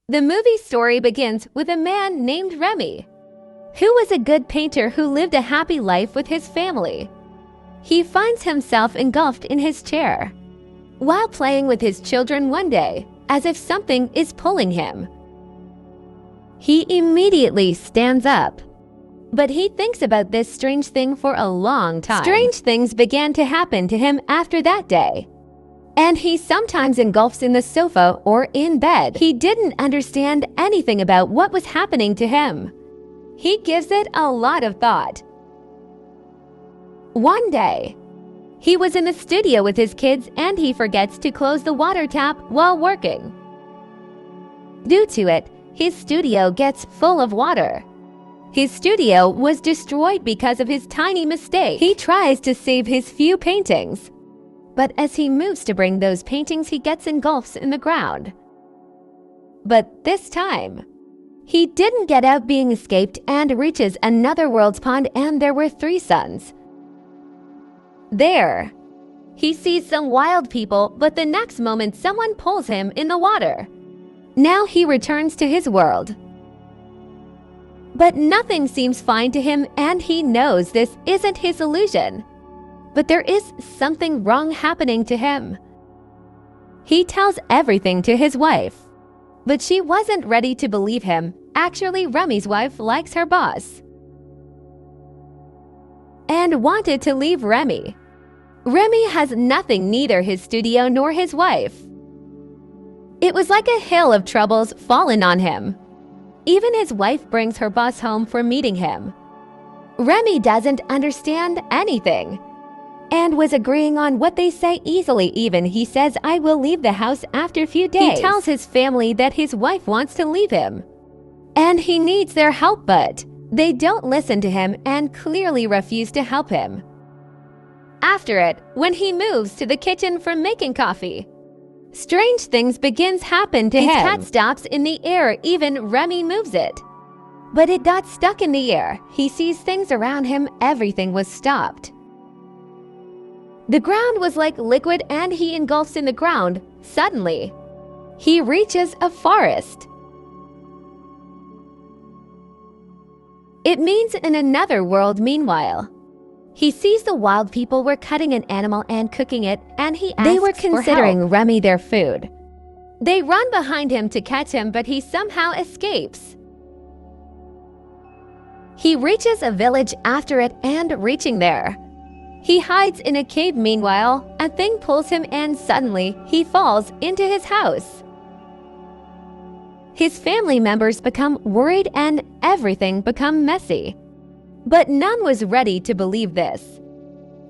The movie story begins with a man named Remy, who was a good painter who lived a happy life with his family. He finds himself engulfed in his chair while playing with his children one day, as if something is pulling him. He immediately stands up, but he thinks about this strange thing for a long time. Strange things began to happen to him after that day, and he sometimes engulfs in the sofa or in bed. He didn't understand anything about what was happening to him. He gives it a lot of thought. One day, he was in the studio with his kids and he forgets to close the water tap while working. Due to it, his studio gets full of water. His studio was destroyed because of his tiny mistake. He tries to save his few paintings, but as he moves to bring those paintings, he gets engulfed in the ground. But this time, he didn't get out being escaped and reaches another world's pond, and there were 3 sons. There, he sees some wild people, but the next moment someone pulls him in the water. Now he returns to his world. But nothing seems fine to him, and he knows this isn't his illusion. But there is something wrong happening to him. He tells everything to his wife, but she wasn't ready to believe him. Actually, Remy's wife likes her boss and wanted to leave Remy. Remy has nothing, neither his studio nor his wife. It was like a hill of troubles fallen on him. Even his wife brings her boss home for meeting him. Remy doesn't understand anything and was agreeing on what they say easily. Even he says, "I will leave the house after a few days." He tells his family that his wife wants to leave him and he needs their help, but they don't listen to him and clearly refuse to help him. After it, when he moves to the kitchen for making coffee, strange things begins happen to him. His cat stops in the air, even Remy moves it, but it got stuck in the air. He sees things around him, everything was stopped. The ground was like liquid and he engulfs in the ground. Suddenly, he reaches a forest. It means in another world. Meanwhile, he sees the wild people were cutting an animal and cooking it, and he asks they were considering Remy their food. They run behind him to catch him, but he somehow escapes. He reaches a village after it, and reaching there, he hides in a cave. Meanwhile, a thing pulls him and suddenly he falls into his house. His family members become worried and everything become messy. But none was ready to believe this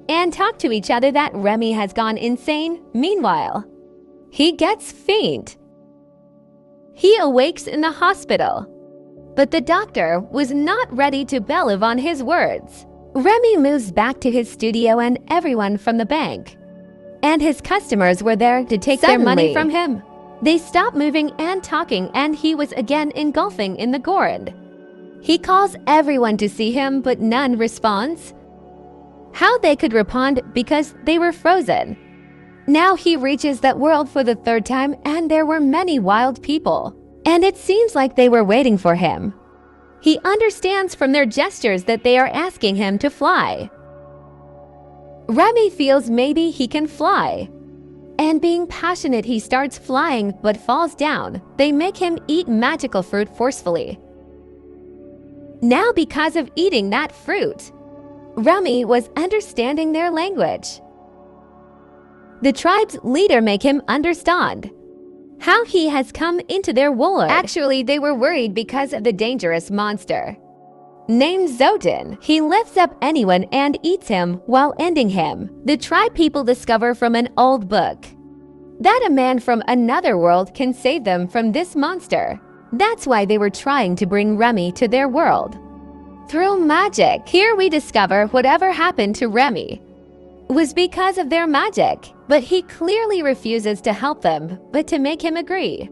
and talk to each other that Remy has gone insane. Meanwhile, he gets faint. He awakes in the hospital, but the doctor was not ready to believe on his words. Remy moves back to his studio and everyone from the bank and his customers were there to take their money from him. They stopped moving and talking, and he was again engulfing in the gourd. He calls everyone to see him, but none responds. How they could respond because they were frozen. Now he reaches that world for the 3rd time, and there were many wild people, and it seems like they were waiting for him. He understands from their gestures that they are asking him to fly. Remy feels maybe he can fly, and being passionate, he starts flying but falls down. They make him eat magical fruit forcefully. Now, because of eating that fruit, Remy was understanding their language. The tribe's leader make him understand how he has come into their world. Actually, they were worried because of the dangerous monster named Zotin. He lifts up anyone and eats him while ending him. The tribe people discover from an old book that a man from another world can save them from this monster. That's why they were trying to bring Remy to their world through magic. Here we discover whatever happened to Remy was because of their magic, but he clearly refuses to help them, but to make him agree.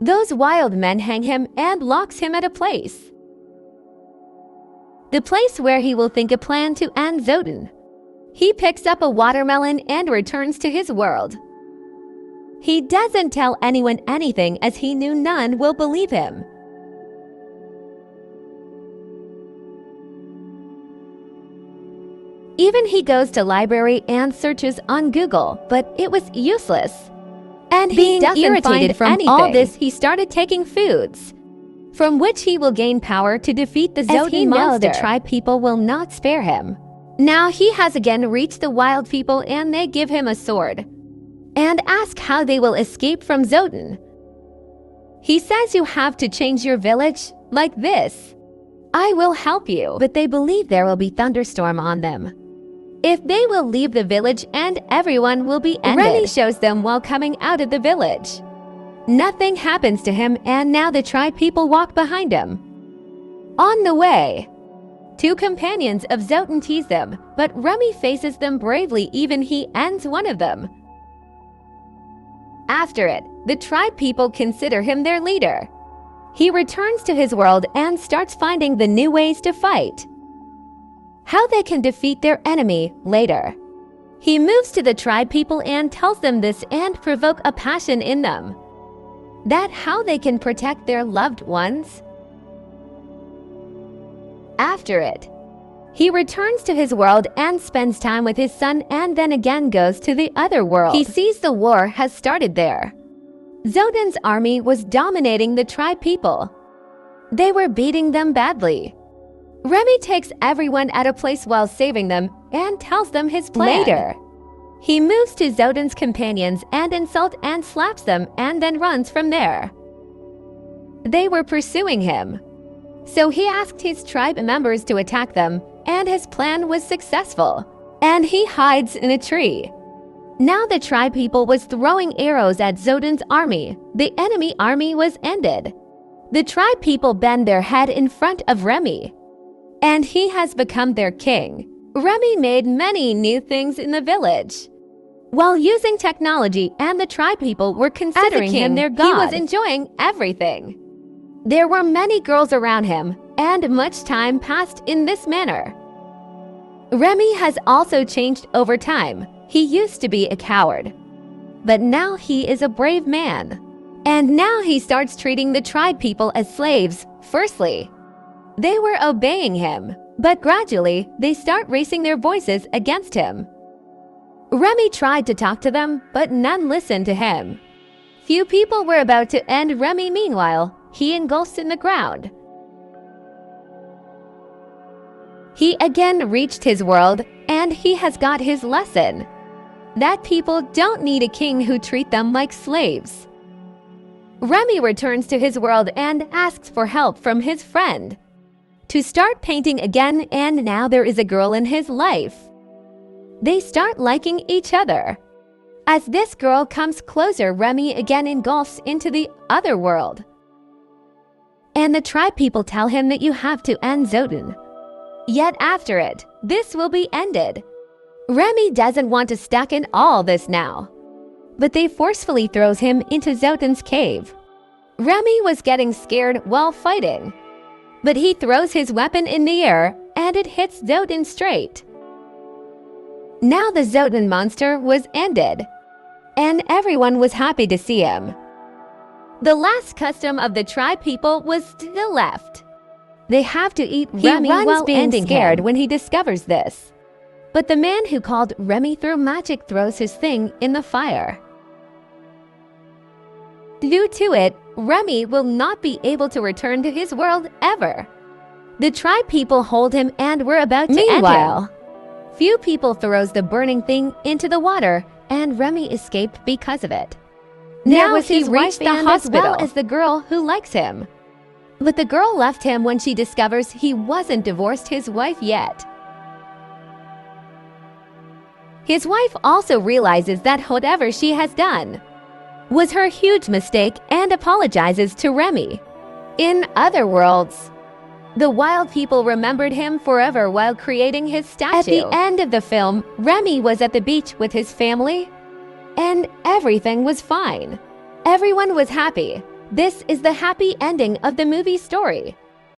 Those wild men hang him and locks him at a place. The place where he will think a plan to end Zotin. He picks up a watermelon and returns to his world. He doesn't tell anyone anything as he knew none will believe him. Even he goes to library and searches on Google, but it was useless. And being irritated from all this, he started taking foods, from which he will gain power to defeat the Zotan monster. The tribe people will not spare him. Now he has again reached the wild people and they give him a sword and ask how they will escape from Zotan. He says you have to change your village like this. I will help you, but they believe there will be thunderstorm on them if they will leave the village and everyone will be ended. Remy shows them while coming out of the village. Nothing happens to him and now the tribe people walk behind him. On the way, two companions of Zotan tease them, but Remy faces them bravely, even he ends one of them. After it, the tribe people consider him their leader. He returns to his world and starts finding the new ways to fight. How they can defeat their enemy later. He moves to the tribe people and tells them this and provoke a passion in them. That how they can protect their loved ones. After it, he returns to his world and spends time with his son and then again goes to the other world. He sees the war has started there. Zotan's army was dominating the tribe people. They were beating them badly. Remy takes everyone at a place while saving them and tells them his plan. Later, he moves to Zotan's companions and insults and slaps them and then runs from there. They were pursuing him, so he asked his tribe members to attack them and his plan was successful, and he hides in a tree. Now the tribe people was throwing arrows at Zotan's army. The enemy army was ended. The tribe people bend their head in front of Remy, and he has become their king. Remy made many new things in the village, while using technology, and the tribe people were considering him their god. He was enjoying everything. There were many girls around him, and much time passed in this manner. Remy has also changed over time. He used to be a coward, but now he is a brave man. And now he starts treating the tribe people as slaves. Firstly, they were obeying him, but gradually they start raising their voices against him. Remy tried to talk to them, but none listened to him. Few people were about to end Remy. Meanwhile, he engulfs in the ground. He again reached his world, and he has got his lesson that people don't need a king who treat them like slaves. Remy returns to his world and asks for help from his friend to start painting again, and now there is a girl in his life. They start liking each other. As this girl comes closer, Remy again engulfs into the other world. And the tribe people tell him that you have to end Zotan. Yet after it, this will be ended. Remy doesn't want to stuck in all this now, but they forcefully throws him into Zotan's cave. Remy was getting scared while fighting, but he throws his weapon in the air and it hits Zotan straight. Now the Zotan monster was ended, and everyone was happy to see him. The last custom of the tribe people was still left. They have to eat Remy while being scared when he discovers this. But the man who called Remy through magic throws his thing in the fire. Due to it, Remy will not be able to return to his world ever. The tribe people hold him and were about to end him. Few people throws the burning thing into the water, and Remy escaped because of it. Now he reached the hospital, as well as the girl who likes him. But the girl left him when she discovers he wasn't divorced his wife yet. His wife also realizes that whatever she has done was her huge mistake and apologizes to Remy. In other worlds, the wild people remembered him forever while creating his statue. At the end of the film, Remy was at the beach with his family, and everything was fine. Everyone was happy. This is the happy ending of the movie story.